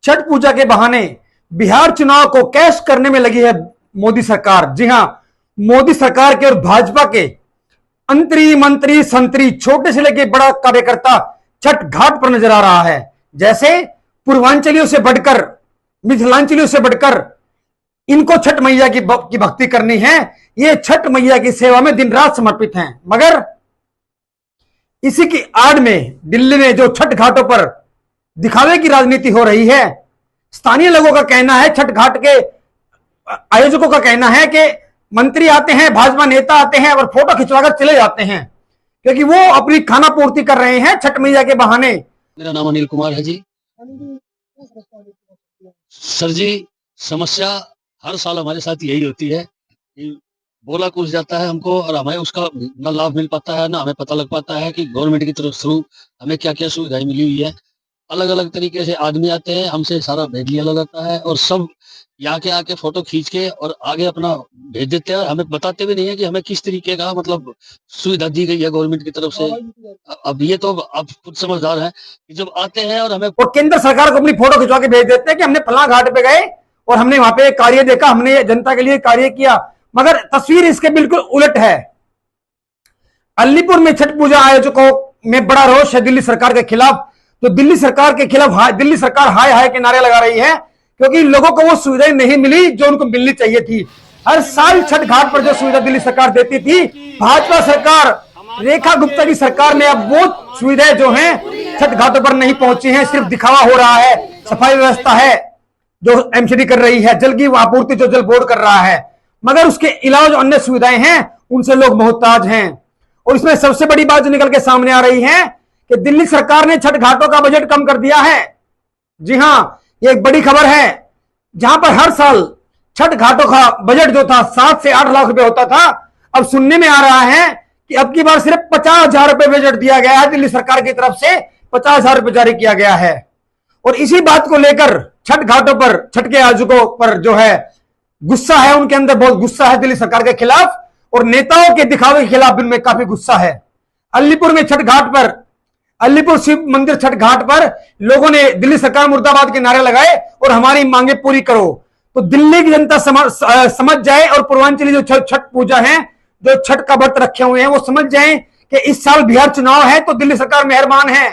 छठ पूजा के बहाने बिहार चुनाव को कैश करने में लगी है मोदी सरकार। जी हां, मोदी सरकार के और भाजपा के अंतरी मंत्री संतरी छोटे से लेकर बड़ा कार्यकर्ता छठ घाट पर नजर आ रहा है। जैसे पूर्वांचलियों से बढ़कर, मिथिलांचलियों से बढ़कर इनको छठ मैया की भक्ति करनी है। ये छठ मैया की सेवा में दिन रात समर्पित हैं। मगर इसी की आड़ में दिल्ली में जो छठ घाटों पर दिखावे की राजनीति हो रही है, स्थानीय लोगों का कहना है, छठ घाट के आयोजकों का कहना है कि मंत्री आते हैं, भाजपा नेता आते हैं और फोटो खिंचवाकर चले जाते हैं क्योंकि वो अपनी खाना पूर्ति कर रहे हैं छठ मैया के बहाने। मेरा नाम अनिल कुमार है जी। सर जी, समस्या हर साल हमारे साथ यही होती है कि बोला कुछ जाता है हमको और हमें उसका न लाभ मिल पाता है, ना हमें पता लग पाता है कि गवर्नमेंट की तरफ थ्रू हमें क्या क्या सुविधाएं मिली हुई है। अलग अलग तरीके से आदमी आते हैं, हमसे सारा भेज लिया जाता है और सब यहाँ के आके फोटो खींच के और आगे अपना भेज देते हैं और हमें बताते भी नहीं है कि हमें किस तरीके का मतलब सुविधा दी गई है गवर्नमेंट की तरफ से। अब ये तो आप खुद समझदार हैं कि जब आते हैं और हमें और केंद्र सरकार को अपनी फोटो खिंचवा के भेज देते हैं कि हमने फलां घाट पे गए और हमने वहां पे कार्य देखा, हमने जनता के लिए कार्य किया। मगर तस्वीर इसके बिल्कुल उलट है। अलीपुर में छठ पूजा आयोजकों में बड़ा रोष है दिल्ली सरकार के खिलाफ। तो दिल्ली सरकार के खिलाफ दिल्ली सरकार हाय हाय के नारे लगा रही है क्योंकि लोगों को वो सुविधाएं नहीं मिली जो उनको मिलनी चाहिए थी। हर साल छठ घाट पर जो सुविधा दिल्ली सरकार देती थी, भाजपा सरकार रेखा गुप्ता की सरकार में अब वो सुविधाएं जो हैं छठ घाटों पर नहीं पहुंची हैं। सिर्फ दिखावा हो रहा है। सफाई व्यवस्था है जो एमसीडी कर रही है, जल की आपूर्ति जो जल बोर्ड कर रहा है, मगर उसके अलावा जो अन्य सुविधाएं हैं उनसे लोग मोहताज हैं। और इसमें सबसे बड़ी बात जो निकल के सामने आ रही है कि दिल्ली सरकार ने छठ घाटों का बजट कम कर दिया है। जी हां, ये एक बड़ी खबर है। जहां पर हर साल छठ घाटों का बजट जो था 7 से 8 लाख रुपए होता था, अब सुनने में आ रहा है कि अब की बार सिर्फ 50,000 रुपए बजट दिया गया है। दिल्ली सरकार की तरफ से 50,000 रुपए जारी किया गया है। और इसी बात को लेकर छठ घाटों पर छठ के आयोजकों पर जो है गुस्सा है, उनके अंदर बहुत गुस्सा है दिल्ली सरकार के खिलाफ और नेताओं के दिखावे के खिलाफ उनमें काफी गुस्सा है। अलीपुर में छठ घाट पर, अलीपुर शिव मंदिर छठ घाट पर लोगों ने दिल्ली सरकार मुर्दाबाद के नारे लगाए और हमारी मांगे पूरी करो। तो दिल्ली की जनता समझ जाए और पूर्वांचली जो छठ पूजा है, जो छठ का व्रत रखे हुए हैं, वो समझ जाए कि इस साल बिहार चुनाव है तो दिल्ली सरकार मेहरबान है,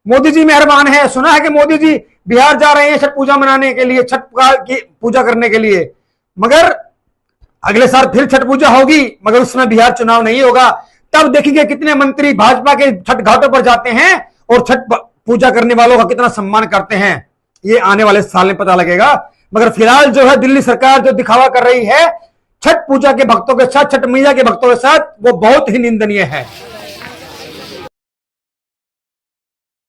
मोदी जी मेहरबान है। सुना है कि मोदी जी बिहार जा रहे हैं छठ पूजा मनाने के लिए, छठ की पूजा करने के लिए। मगर अगले साल फिर छठ पूजा होगी, मगर उस समय बिहार चुनाव नहीं होगा। तब देखेंगे कितने मंत्री भाजपा के छठ घाटों पर जाते हैं और छठ पूजा करने वालों का कितना सम्मान करते हैं, ये आने वाले साल में पता लगेगा। मगर फिलहाल जो है दिल्ली सरकार जो दिखावा कर रही है छठ पूजा के भक्तों के साथ, छठ मैया के भक्तों के साथ, वो बहुत ही निंदनीय है।